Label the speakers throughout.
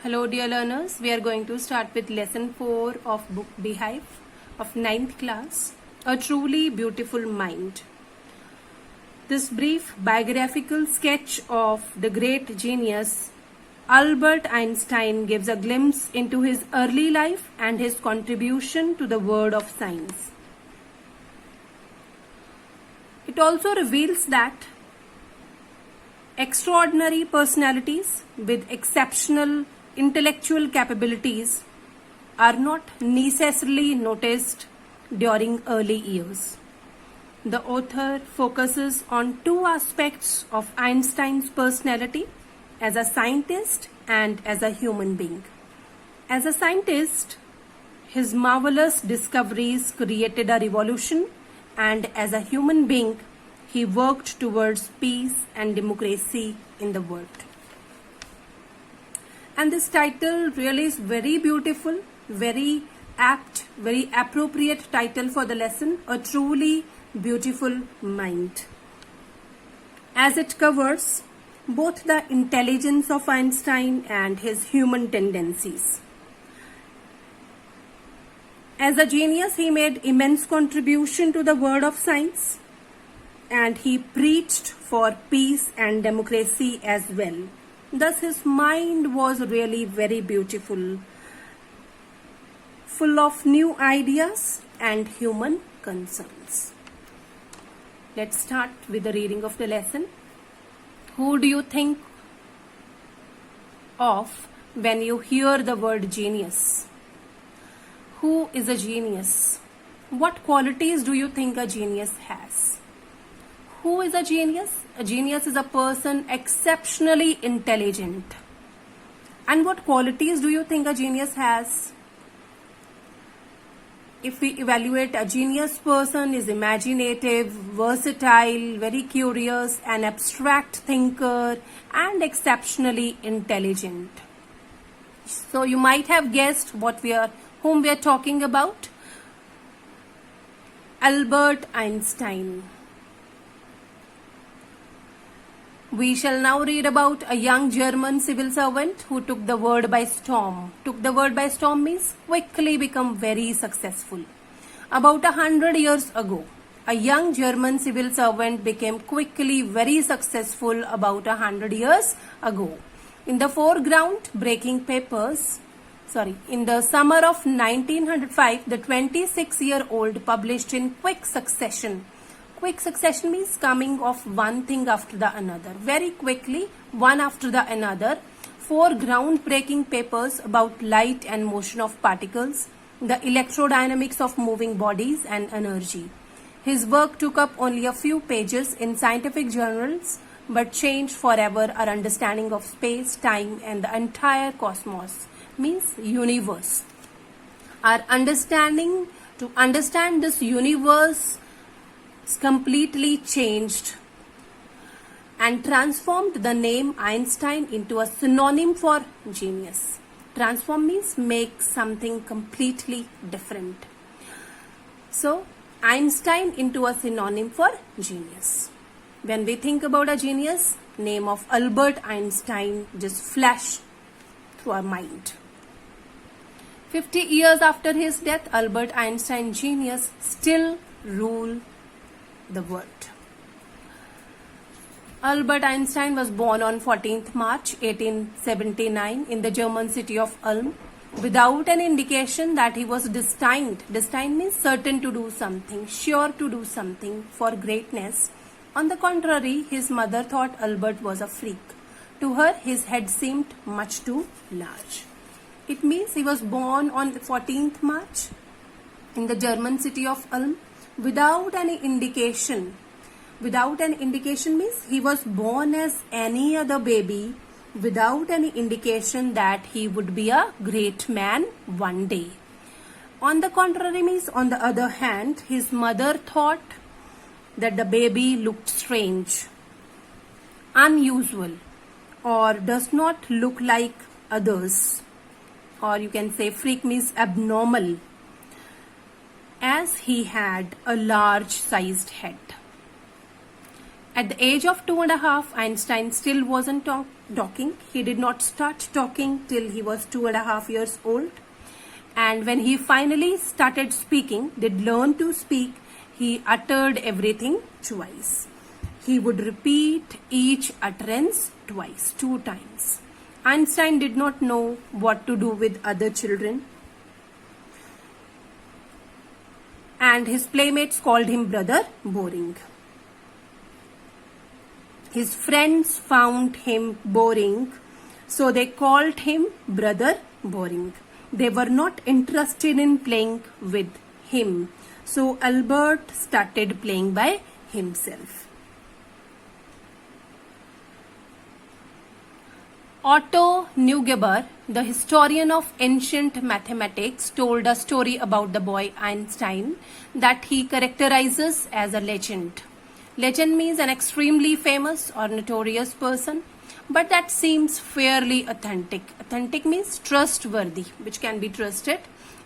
Speaker 1: Hello dear learners, we are going to start with lesson 4 of book Beehive of 9th class, A Truly Beautiful Mind. This brief biographical sketch of the great genius Albert Einstein gives a glimpse into his early life and his contribution to the world of science. It also reveals that extraordinary personalities with exceptional intellectual capabilities are not necessarily noticed during early years. The author focuses on two aspects of Einstein's personality as a scientist and as a human being. As a scientist, his marvelous discoveries created a revolution, and as a human being, he worked towards peace and democracy in the world. And this title really is very beautiful, very apt, very appropriate title for the lesson, A Truly Beautiful Mind, as it covers both the intelligence of Einstein and his human tendencies. As a genius, he made immense contribution to the world of science, and he preached for peace and democracy as well. Thus, his mind was really very beautiful, full of new ideas and human concerns. Let's start with the reading of the lesson. Who do you think of when you hear the word genius? Who is a genius? What qualities do you think a genius has? Who is a genius? A genius is a person exceptionally intelligent. And what qualities do you think a genius has? If we evaluate, a genius person is imaginative, versatile, very curious, an abstract thinker, and exceptionally intelligent. So you might have guessed whom we are talking about. Albert Einstein. We shall now read about a young German civil servant who took the world by storm. Took the world by storm means quickly become very successful. About 100 years ago, a young German civil servant became quickly very successful about 100 years ago. In the foreground, in the summer of 1905, the 26-year-old published in quick succession. Quick succession means coming of one thing after the another. Very quickly, one after the another, 4 groundbreaking papers about light and motion of particles, the electrodynamics of moving bodies and energy. His work took up only a few pages in scientific journals, but changed forever our understanding of space, time, and the entire cosmos, means universe. Our understanding to understand this universe completely changed and transformed the name Einstein into a synonym for genius. Transform means make something completely different. So, Einstein into a synonym for genius. When we think about a genius, name of Albert Einstein just flash through our mind. 50 years after his death, Albert Einstein's genius still rule the world. Albert Einstein was born on 14th March 1879 in the German city of Ulm without an indication that he was destined. Destined means certain to do something, sure to do something for greatness. On the contrary, his mother thought Albert was a freak. To her, his head seemed much too large. It means he was born on 14th March in the German city of Ulm without any indication. Without an indication means he was born as any other baby without any indication that he would be a great man one day. On the contrary means, on the other hand, his mother thought that the baby looked strange, unusual, or does not look like others. Or you can say freak means abnormal, as he had a large sized head. At the age of 2.5, Einstein still wasn't talking. He did not start talking till he was 2.5 years old. And when he finally started speaking, did learn to speak, he uttered everything twice. He would repeat each utterance twice, 2 times. Einstein did not know what to do with other children. And his playmates called him Brother Boring. His friends found him boring, so they called him Brother Boring. They were not interested in playing with him, so Albert started playing by himself. Otto Neugebauer, the historian of ancient mathematics, told a story about the boy Einstein that he characterizes as a legend. Legend means an extremely famous or notorious person, but that seems fairly authentic. Authentic means trustworthy, which can be trusted.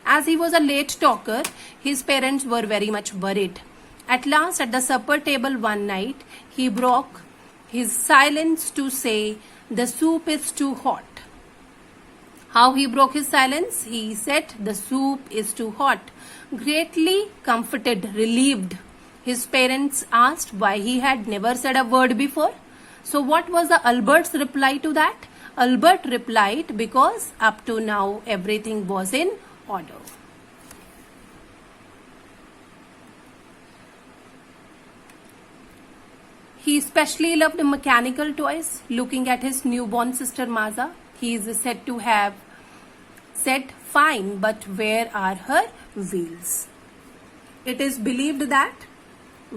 Speaker 1: As he was a late talker, his parents were very much worried. At last, at the supper table one night, he broke his silence to say, "The soup is too hot." How he broke his silence? He said, "The soup is too hot." Greatly comforted, relieved, his parents asked why he had never said a word before. So what was the Albert's reply to that? Albert replied, because up to now everything was in order. He especially loved mechanical toys. Looking at his newborn sister Maza, he is said to have said, "Fine, but where are her wheels?" It is believed that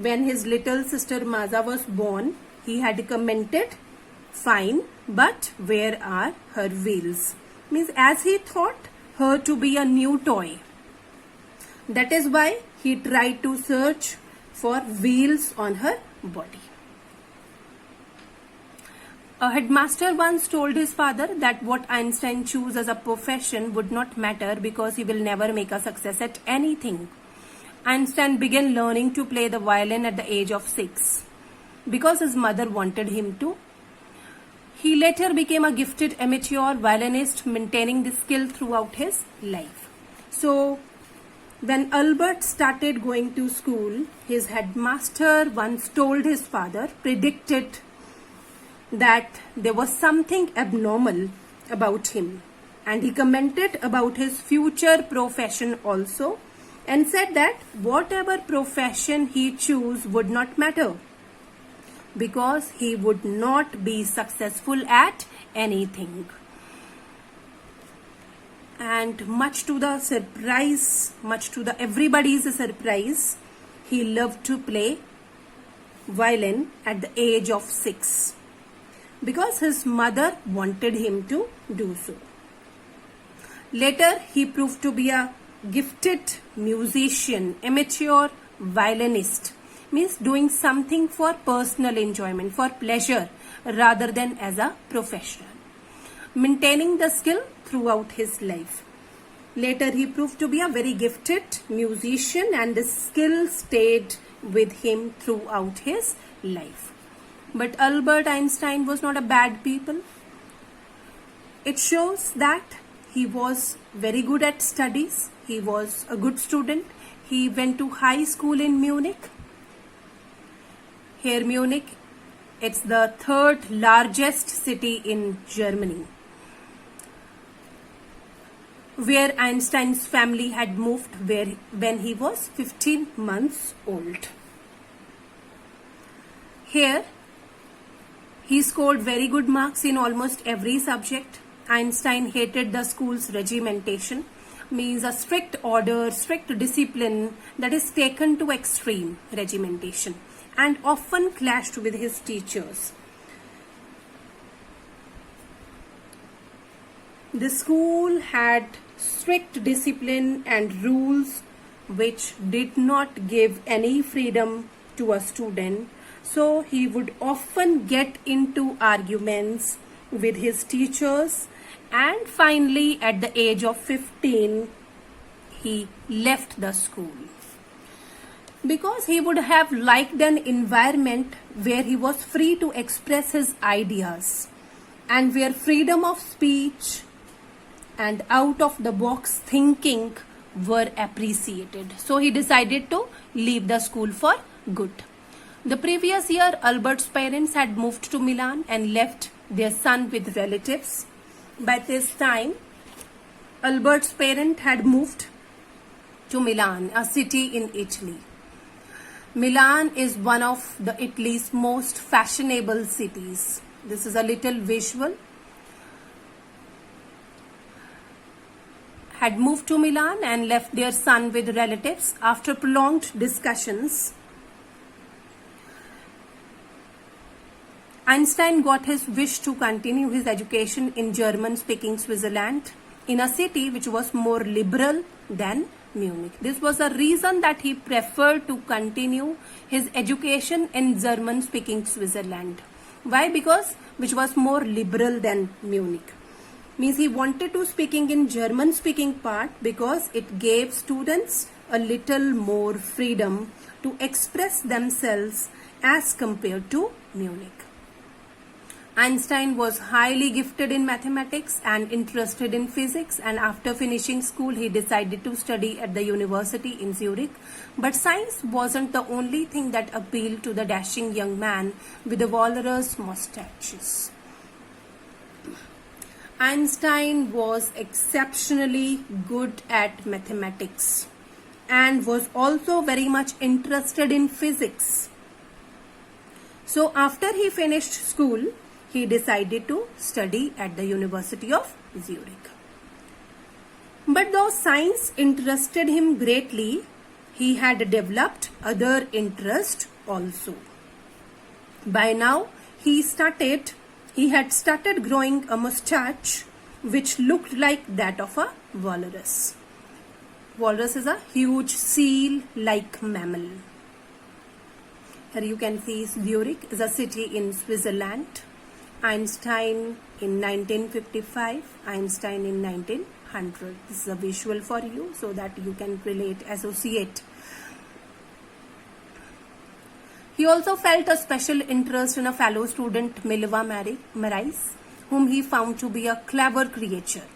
Speaker 1: when his little sister Maza was born, he had commented, "Fine, but where are her wheels?" Means as he thought her to be a new toy. That is why he tried to search for wheels on her body. A headmaster once told his father that what Einstein chose as a profession would not matter because he will never make a success at anything. Einstein began learning to play the violin at the age of 6 because his mother wanted him to. He later became a gifted amateur violinist, maintaining this skill throughout his life. So, when Albert started going to school, his headmaster once told his father, predicted that there was something abnormal about him, and he commented about his future profession also, and said that whatever profession he chose would not matter because he would not be successful at anything. And much to the surprise, much to the everybody's surprise, he loved to play violin at the age of 6 because his mother wanted him to do so. Later, he proved to be a gifted musician, amateur violinist, means doing something for personal enjoyment, for pleasure, rather than as a professional, maintaining the skill throughout his life. Later, he proved to be a very gifted musician, and the skill stayed with him throughout his life. But Albert Einstein was not a bad people. It shows that he was very good at studies. He was a good student. He went to high school in Munich. Here Munich, it's the 3rd largest city in Germany, where Einstein's family had moved when he was 15 months old. Here, he scored very good marks in almost every subject. Einstein hated the school's regimentation, means a strict order, strict discipline that is taken to extreme, regimentation, and often clashed with his teachers. The school had strict discipline and rules which did not give any freedom to a student. So he would often get into arguments with his teachers, and finally at the age of 15 he left the school. Because he would have liked an environment where he was free to express his ideas and where freedom of speech and out of the box thinking were appreciated. So he decided to leave the school for good. The previous year, Albert's parents had moved to Milan and left their son with relatives. By this time, Albert's parents had moved to Milan, a city in Italy. Milan is one of the Italy's most fashionable cities. This is a little visual. Had moved to Milan and left their son with relatives. After prolonged discussions, Einstein got his wish to continue his education in German-speaking Switzerland, in a city which was more liberal than Munich. This was a reason that he preferred to continue his education in German-speaking Switzerland. Why? Because which was more liberal than Munich. Means he wanted to speaking in German-speaking part because it gave students a little more freedom to express themselves as compared to Munich. Einstein was highly gifted in mathematics and interested in physics, and after finishing school he decided to study at the university in Zurich. But science wasn't the only thing that appealed to the dashing young man with the walrus mustaches. Einstein was exceptionally good at mathematics and was also very much interested in physics. So after he finished school, he decided to study at the University of Zurich. But though science interested him greatly, he had developed other interests also. By now, he had started growing a mustache which looked like that of a walrus. Walrus is a huge seal-like mammal. Here you can see Zurich is a city in Switzerland. Einstein in 1955, Einstein in 1900. This is a visual for you so that you can relate, associate. He also felt a special interest in a fellow student, Mileva Marais, whom he found to be a clever creature.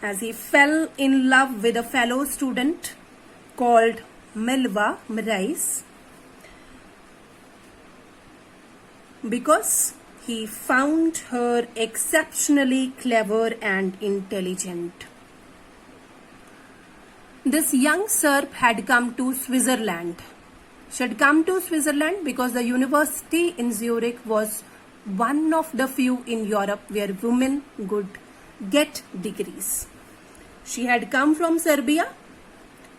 Speaker 1: As he fell in love with a fellow student called Mileva Marais, because he found her exceptionally clever and intelligent. This young Serb had come to Switzerland. She had come to Switzerland because the university in Zurich was one of the few in Europe where women could get degrees. She had come from Serbia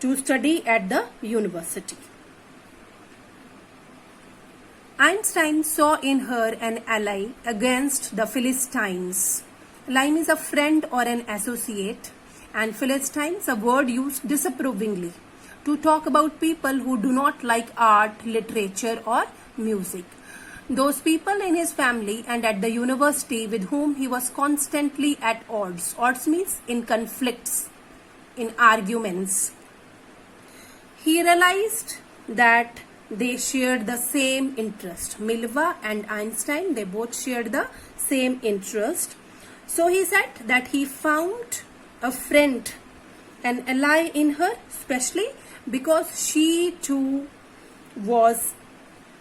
Speaker 1: to study at the university. Einstein saw in her an ally against the Philistines. Ally means a friend or an associate, and Philistines, a word used disapprovingly to talk about people who do not like art, literature or music. Those people in his family and at the university with whom he was constantly at odds. Odds means in conflicts, in arguments. He realized that they shared the same interest. Mileva and Einstein, they both shared the same interest. So he said that he found a friend, an ally in her, especially because she too was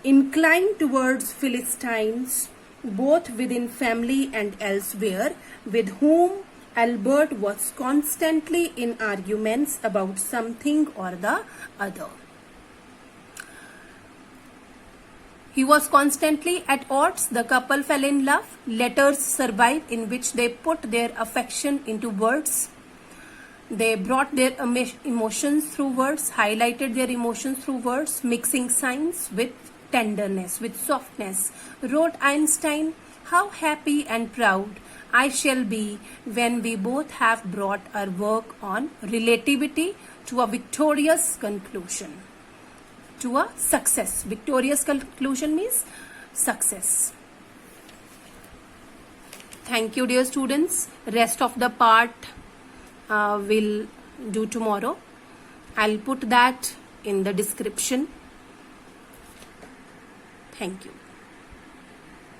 Speaker 1: inclined towards Philistines, both within family and elsewhere, with whom Albert was constantly in arguments about something or the other. He was constantly at odds. The couple fell in love. Letters survive in which they put their affection into words. They brought their emotions through words, highlighted their emotions through words, mixing science with tenderness, with softness. Wrote Einstein, "How happy and proud I shall be when we both have brought our work on relativity to a victorious conclusion." To a success. Victorious conclusion means success. Thank you, dear students. Rest of the part we'll do tomorrow. I'll put that in the description. Thank you.